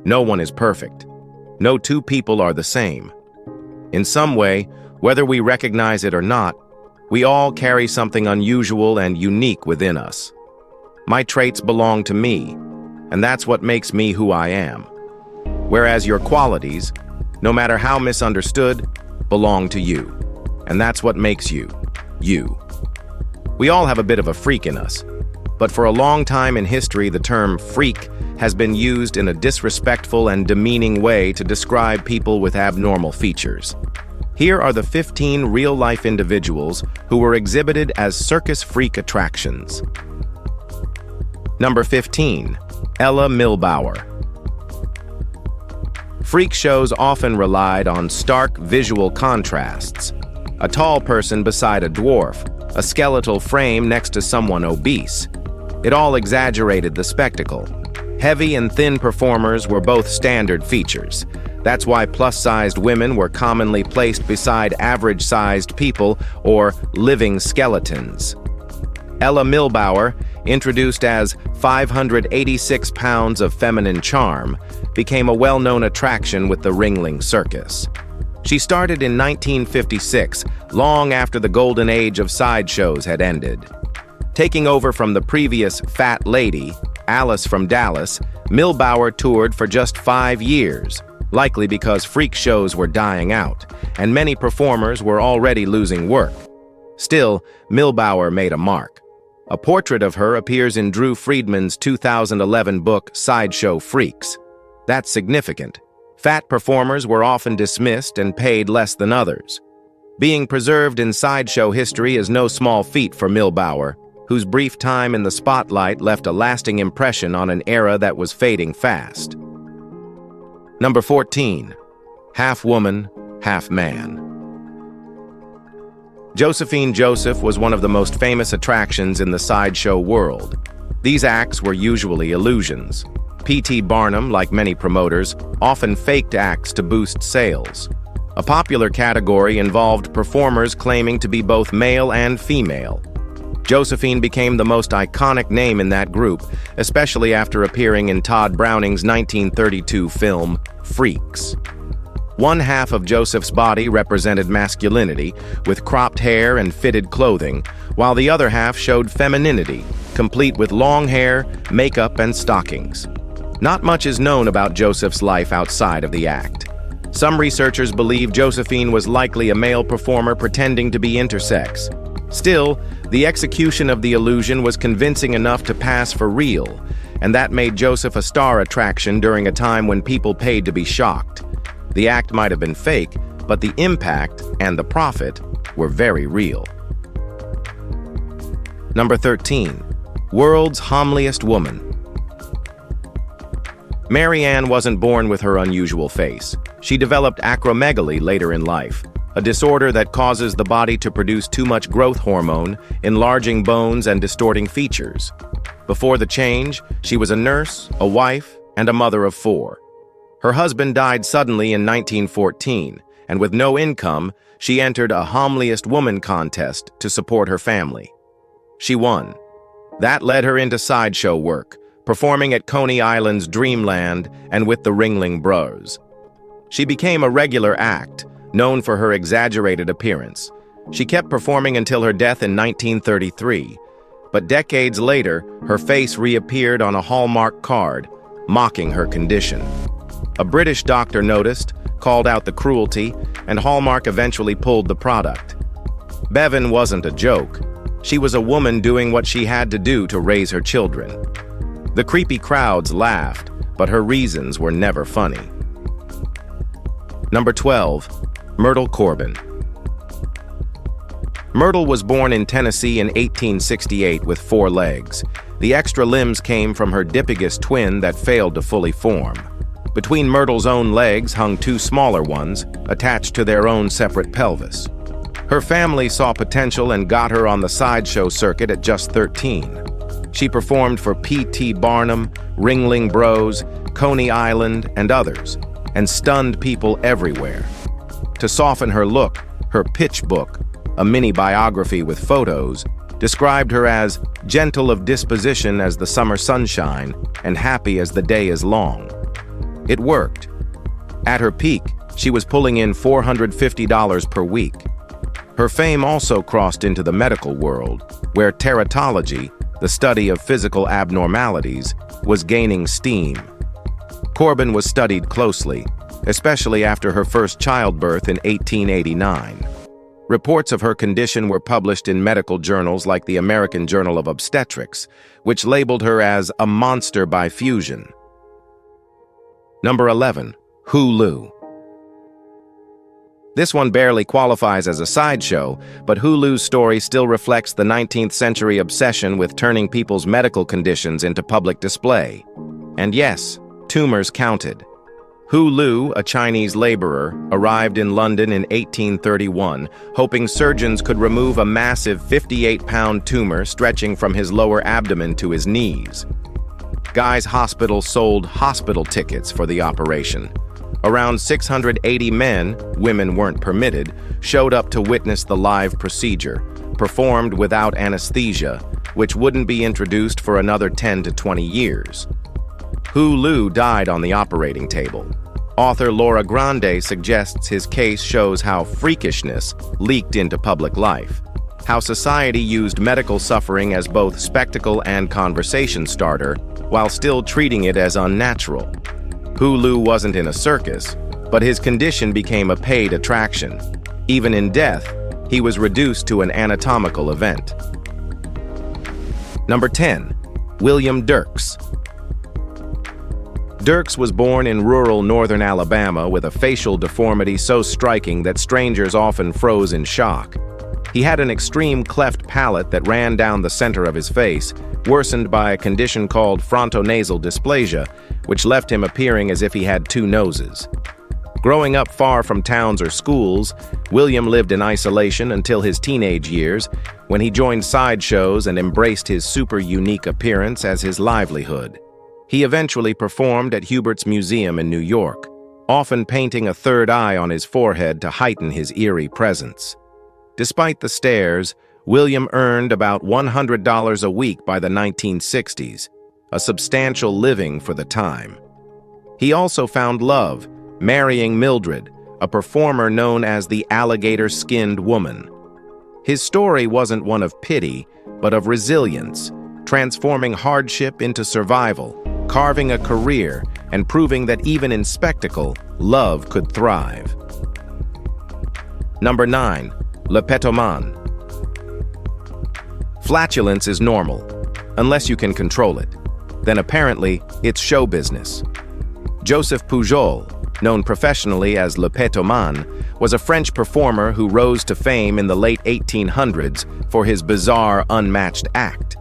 No one is perfect. No two people are the same. In some way, whether we recognize it or not, we all carry something unusual and unique within us. My traits belong to me, and that's what makes me who I am. Whereas your qualities, no matter how misunderstood, belong to you. And that's what makes you, you. We all have a bit of a freak in us, but for a long time in history, the term freak has been used in a disrespectful and demeaning way to describe people with abnormal features. Here are the 15 real-life individuals who were exhibited as circus freak attractions. Number 15. Ella Milbauer. Freak shows often relied on stark visual contrasts. A tall person beside a dwarf, a skeletal frame next to someone obese. It all exaggerated the spectacle. Heavy and thin performers were both standard features. That's why plus-sized women were commonly placed beside average-sized people or living skeletons. Ella Milbauer, introduced as 586 pounds of feminine charm, became a well-known attraction with the Ringling Circus. She started in 1956, long after the golden age of sideshows had ended. Taking over from the previous fat lady, Alice from Dallas, Milbauer toured for just 5 years, likely because freak shows were dying out, and many performers were already losing work. Still, Milbauer made a mark. A portrait of her appears in Drew Friedman's 2011 book, Sideshow Freaks. That's significant. Fat performers were often dismissed and paid less than others. Being preserved in sideshow history is no small feat for Milbauer, whose brief time in the spotlight left a lasting impression on an era that was fading fast. Number 14. Half woman, half man. Josephine Joseph was one of the most famous attractions in the sideshow world. These acts were usually illusions. P.T. Barnum, like many promoters, often faked acts to boost sales. A popular category involved performers claiming to be both male and female. Josephine became the most iconic name in that group, especially after appearing in Todd Browning's 1932 film, Freaks. One half of Joseph's body represented masculinity, with cropped hair and fitted clothing, while the other half showed femininity, complete with long hair, makeup, and stockings. Not much is known about Joseph's life outside of the act. Some researchers believe Josephine was likely a male performer pretending to be intersex. Still, the execution of the illusion was convincing enough to pass for real, and that made Joseph a star attraction during a time when people paid to be shocked. The act might have been fake, but the impact and the profit were very real. Number 13. World's Homeliest Woman. Mary Ann wasn't born with her unusual face. She developed acromegaly later in life, a disorder that causes the body to produce too much growth hormone, enlarging bones and distorting features. Before the change, she was a nurse, a wife, and a mother of 4. Her husband died suddenly in 1914, and with no income, she entered a Homeliest Woman contest to support her family. She won. That led her into sideshow work, performing at Coney Island's Dreamland and with the Ringling Bros. She became a regular act, known for her exaggerated appearance. She kept performing until her death in 1933, but decades later, her face reappeared on a Hallmark card, mocking her condition. A British doctor noticed, called out the cruelty, and Hallmark eventually pulled the product. Bevan wasn't a joke. She was a woman doing what she had to do to raise her children. The creepy crowds laughed, but her reasons were never funny. Number 12. Myrtle Corbin. Myrtle was born in Tennessee in 1868 with 4 legs. The extra limbs came from her dipygus twin that failed to fully form. Between Myrtle's own legs hung 2 smaller ones, attached to their own separate pelvis. Her family saw potential and got her on the sideshow circuit at just 13. She performed for P.T. Barnum, Ringling Bros, Coney Island, and others, and stunned people everywhere. To soften her look, her pitch book, a mini-biography with photos, described her as gentle of disposition as the summer sunshine and happy as the day is long. It worked. At her peak, she was pulling in $450 per week. Her fame also crossed into the medical world, where teratology, the study of physical abnormalities, was gaining steam. Corbin was studied closely, especially after her first childbirth in 1889. Reports of her condition were published in medical journals like the American Journal of Obstetrics, which labeled her as a monster by fusion. Number 11. Hulu. This one barely qualifies as a sideshow, but Hulu's story still reflects the 19th century obsession with turning people's medical conditions into public display. And yes, tumors counted. Hulu, a Chinese laborer, arrived in London in 1831, hoping surgeons could remove a massive 58-pound tumor stretching from his lower abdomen to his knees. Guy's Hospital sold hospital tickets for the operation. Around 680 men, women weren't permitted, showed up to witness the live procedure, performed without anesthesia, which wouldn't be introduced for another 10 to 20 years. Hulu died on the operating table. Author Laura Grande suggests his case shows how freakishness leaked into public life, how society used medical suffering as both spectacle and conversation starter, while still treating it as unnatural. Hulu wasn't in a circus, but his condition became a paid attraction. Even in death, he was reduced to an anatomical event. Number 10. William Dirks. Dirks was born in rural northern Alabama with a facial deformity so striking that strangers often froze in shock. He had an extreme cleft palate that ran down the center of his face, worsened by a condition called frontonasal dysplasia, which left him appearing as if he had two noses. Growing up far from towns or schools, William lived in isolation until his teenage years, when he joined sideshows and embraced his super unique appearance as his livelihood. He eventually performed at Hubert's Museum in New York, often painting a third eye on his forehead to heighten his eerie presence. Despite the stares, William earned about $100 a week by the 1960s, a substantial living for the time. He also found love, marrying Mildred, a performer known as the alligator-skinned woman. His story wasn't one of pity, but of resilience, transforming hardship into survival, carving a career, and proving that even in spectacle, love could thrive. Number 9. Le Pétoman. Flatulence is normal, unless you can control it. Then apparently, it's show business. Joseph Pujol, known professionally as Le Pétoman, was a French performer who rose to fame in the late 1800s for his bizarre, unmatched act.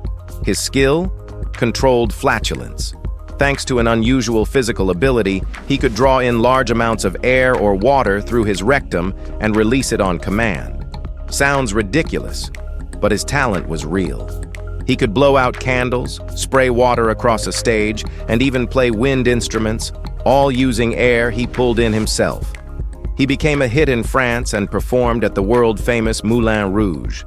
His skill? Controlled flatulence. Thanks to an unusual physical ability, he could draw in large amounts of air or water through his rectum and release it on command. Sounds ridiculous, but his talent was real. He could blow out candles, spray water across a stage, and even play wind instruments, all using air he pulled in himself. He became a hit in France and performed at the world-famous Moulin Rouge.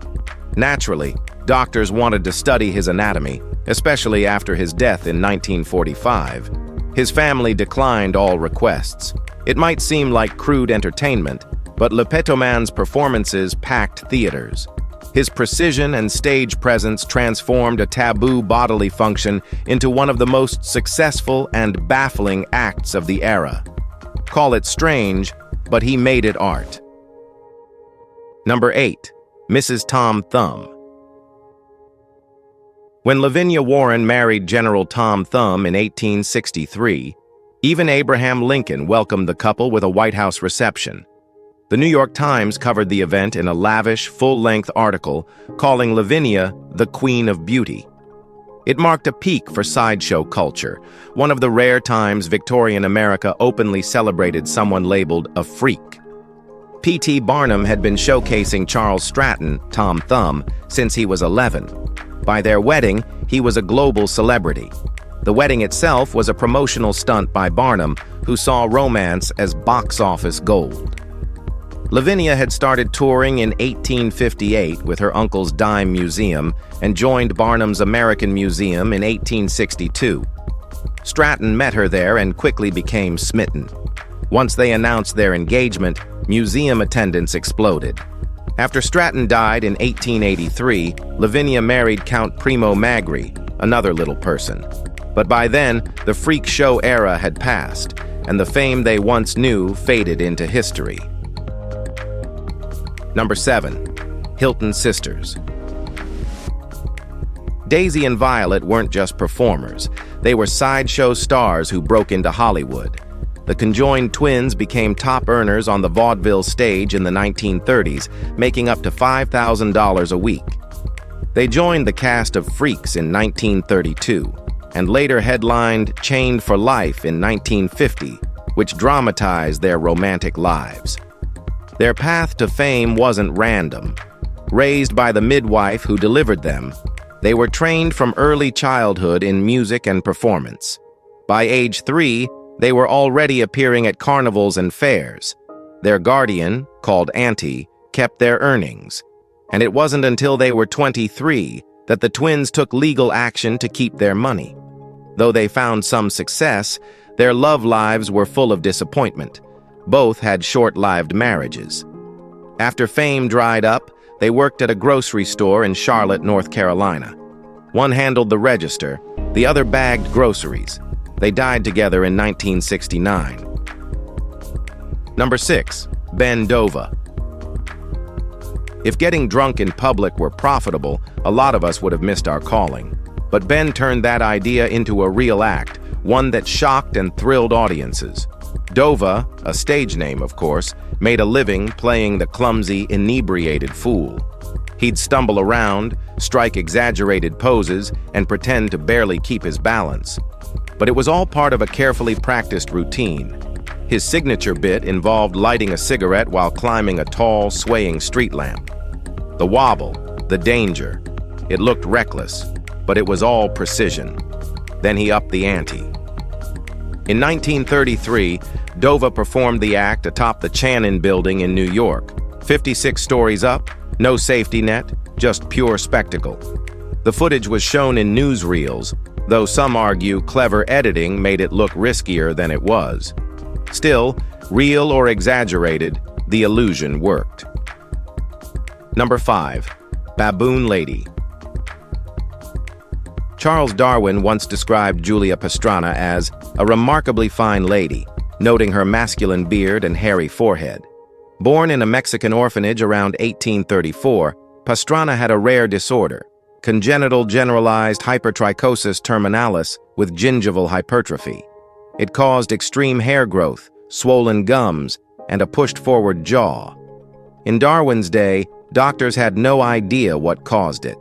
Naturally, doctors wanted to study his anatomy, especially after his death in 1945. His family declined all requests. It might seem like crude entertainment, but Le Pétoman's performances packed theaters. His precision and stage presence transformed a taboo bodily function into one of the most successful and baffling acts of the era. Call it strange, but he made it art. Number 8. Mrs. Tom Thumb. When Lavinia Warren married General Tom Thumb in 1863, even Abraham Lincoln welcomed the couple with a White House reception. The New York Times covered the event in a lavish, full-length article calling Lavinia the Queen of Beauty. It marked a peak for sideshow culture, one of the rare times Victorian America openly celebrated someone labeled a freak. P.T. Barnum had been showcasing Charles Stratton, Tom Thumb, since he was 11. By their wedding, he was a global celebrity. The wedding itself was a promotional stunt by Barnum, who saw romance as box office gold. Lavinia had started touring in 1858 with her uncle's Dime Museum and joined Barnum's American Museum in 1862. Stratton met her there and quickly became smitten. Once they announced their engagement, museum attendance exploded. After Stratton died in 1883, Lavinia married Count Primo Magri, another little person. But by then, the freak show era had passed, and the fame they once knew faded into history. Number 7. Hilton Sisters. Daisy and Violet weren't just performers. They were sideshow stars who broke into Hollywood. The conjoined twins became top earners on the vaudeville stage in the 1930s, making up to $5,000 a week. They joined the cast of Freaks in 1932, and later headlined Chained for Life in 1950, which dramatized their romantic lives. Their path to fame wasn't random. Raised by the midwife who delivered them, they were trained from early childhood in music and performance. By age 3, they were already appearing at carnivals and fairs. Their guardian, called Auntie, kept their earnings. And it wasn't until they were 23 that the twins took legal action to keep their money. Though they found some success, their love lives were full of disappointment. Both had short-lived marriages. After fame dried up, they worked at a grocery store in Charlotte, North Carolina. One handled the register, the other bagged groceries. They died together in 1969. Number 6. Ben Dova. If getting drunk in public were profitable, a lot of us would have missed our calling. But Ben turned that idea into a real act, one that shocked and thrilled audiences. Dova, a stage name of course, made a living playing the clumsy, inebriated fool. He'd stumble around, strike exaggerated poses, and pretend to barely keep his balance. But it was all part of a carefully practiced routine. His signature bit involved lighting a cigarette while climbing a tall, swaying street lamp. The wobble, the danger. It looked reckless, but it was all precision. Then he upped the ante. In 1933, Dova performed the act atop the Channon Building in New York. 56 stories up, no safety net, just pure spectacle. The footage was shown in newsreels, though some argue clever editing made it look riskier than it was. Still, real or exaggerated, the illusion worked. Number 5. Baboon Lady. Charles Darwin once described Julia Pastrana as a remarkably fine lady, noting her masculine beard and hairy forehead. Born in a Mexican orphanage around 1834, Pastrana had a rare disorder, congenital generalized hypertrichosis terminalis with gingival hypertrophy. It caused extreme hair growth, swollen gums, and a pushed-forward jaw. In Darwin's day, doctors had no idea what caused it.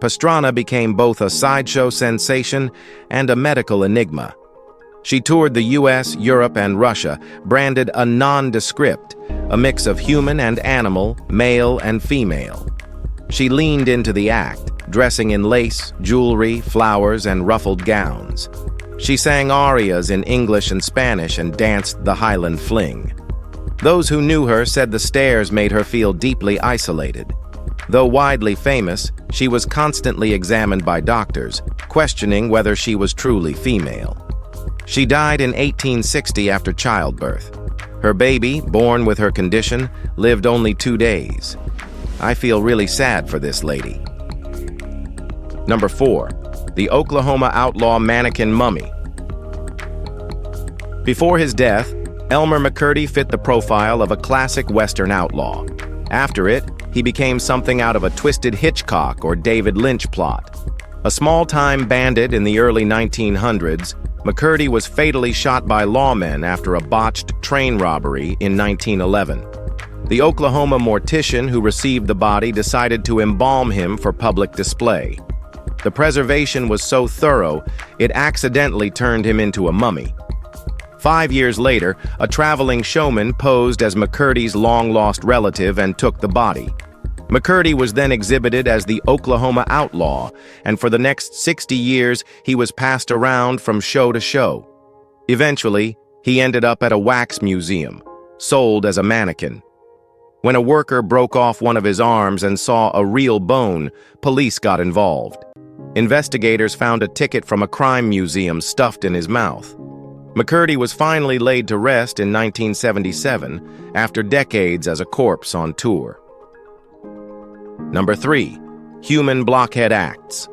Pastrana became both a sideshow sensation and a medical enigma. She toured the US, Europe, and Russia, branded a nondescript, a mix of human and animal, male and female. She leaned into the act, dressing in lace, jewelry, flowers, and ruffled gowns. She sang arias in English and Spanish and danced the Highland Fling. Those who knew her said the stares made her feel deeply isolated. Though widely famous, she was constantly examined by doctors, questioning whether she was truly female. She died in 1860 after childbirth. Her baby, born with her condition, lived only 2 days. I feel really sad for this lady. Number 4. The Oklahoma outlaw mannequin mummy. Before his death, Elmer McCurdy fit the profile of a classic Western outlaw. After it, he became something out of a twisted Hitchcock or David Lynch plot. A small-time bandit in the early 1900s, McCurdy was fatally shot by lawmen after a botched train robbery in 1911. The Oklahoma mortician who received the body decided to embalm him for public display. The preservation was so thorough, it accidentally turned him into a mummy. 5 years later, a traveling showman posed as McCurdy's long-lost relative and took the body. McCurdy was then exhibited as the Oklahoma outlaw, and for the next 60 years, he was passed around from show to show. Eventually, he ended up at a wax museum, sold as a mannequin. When a worker broke off one of his arms and saw a real bone, police got involved. Investigators found a ticket from a crime museum stuffed in his mouth. McCurdy was finally laid to rest in 1977 after decades as a corpse on tour. Number 3. Human blockhead acts.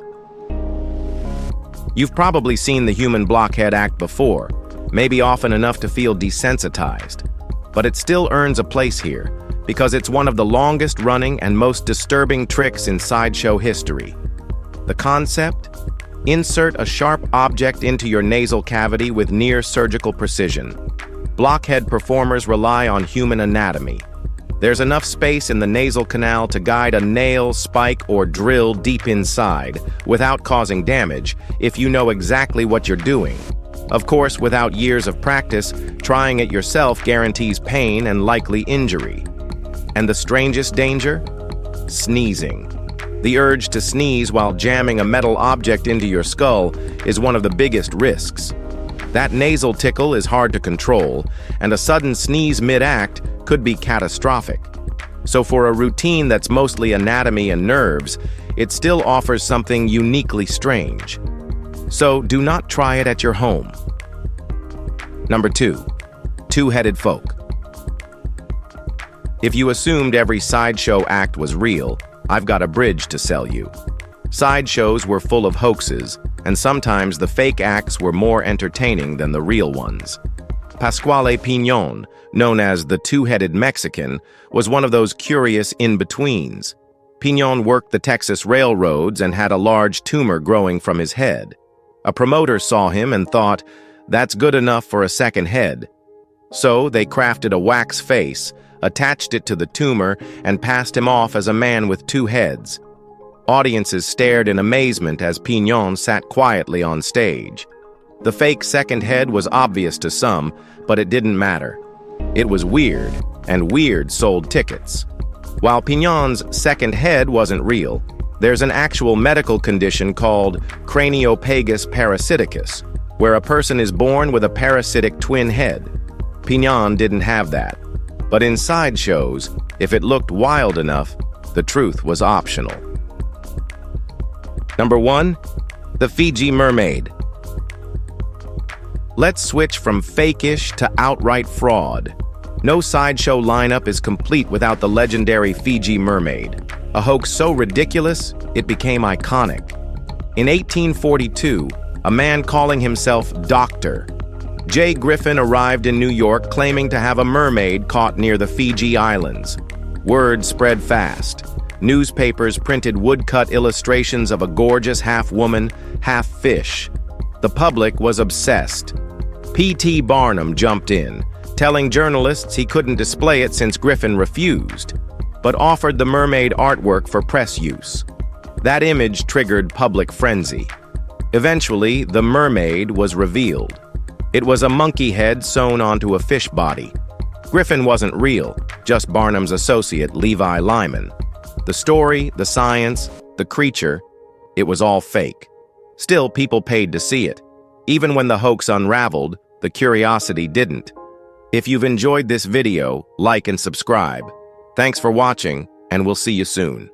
You've probably seen the human blockhead act before, maybe often enough to feel desensitized. But it still earns a place here, because it's one of the longest-running and most disturbing tricks in sideshow history. The concept? Insert a sharp object into your nasal cavity with near-surgical precision. Blockhead performers rely on human anatomy. There's enough space in the nasal canal to guide a nail, spike, or drill deep inside without causing damage if you know exactly what you're doing. Of course, without years of practice, trying it yourself guarantees pain and likely injury. And the strangest danger? Sneezing. The urge to sneeze while jamming a metal object into your skull is one of the biggest risks. That nasal tickle is hard to control, and a sudden sneeze mid-act could be catastrophic. So for a routine that's mostly anatomy and nerves, it still offers something uniquely strange. So do not try it at your home. Number 2. Two-headed folk. If you assumed every sideshow act was real, I've got a bridge to sell you. Sideshows were full of hoaxes, and sometimes the fake acts were more entertaining than the real ones. Pasquale Piñon, known as the Two-Headed Mexican, was one of those curious in-betweens. Piñon worked the Texas railroads and had a large tumor growing from his head. A promoter saw him and thought, that's good enough for a second head. So they crafted a wax face, attached it to the tumor, and passed him off as a man with 2 heads. Audiences stared in amazement as Piñon sat quietly on stage. The fake second head was obvious to some, but it didn't matter. It was weird, and weird sold tickets. While Piñon's second head wasn't real, there's an actual medical condition called craniopagus parasiticus, where a person is born with a parasitic twin head. Piñon didn't have that. But in sideshows, if it looked wild enough, the truth was optional. Number 1. The Fiji Mermaid. Let's switch from fake-ish to outright fraud. No sideshow lineup is complete without the legendary Fiji Mermaid, a hoax so ridiculous it became iconic. In 1842, a man calling himself Dr. J. Griffin arrived in New York claiming to have a mermaid caught near the Fiji Islands. Word spread fast. Newspapers printed woodcut illustrations of a gorgeous half-woman, half-fish. The public was obsessed. P.T. Barnum jumped in, telling journalists he couldn't display it since Griffin refused, but offered the mermaid artwork for press use. That image triggered public frenzy. Eventually, the mermaid was revealed. It was a monkey head sewn onto a fish body. Griffin wasn't real, just Barnum's associate, Levi Lyman. The story, the science, the creature, it was all fake. Still, people paid to see it. Even when the hoax unraveled, the curiosity didn't. If you've enjoyed this video, like and subscribe. Thanks for watching, and we'll see you soon.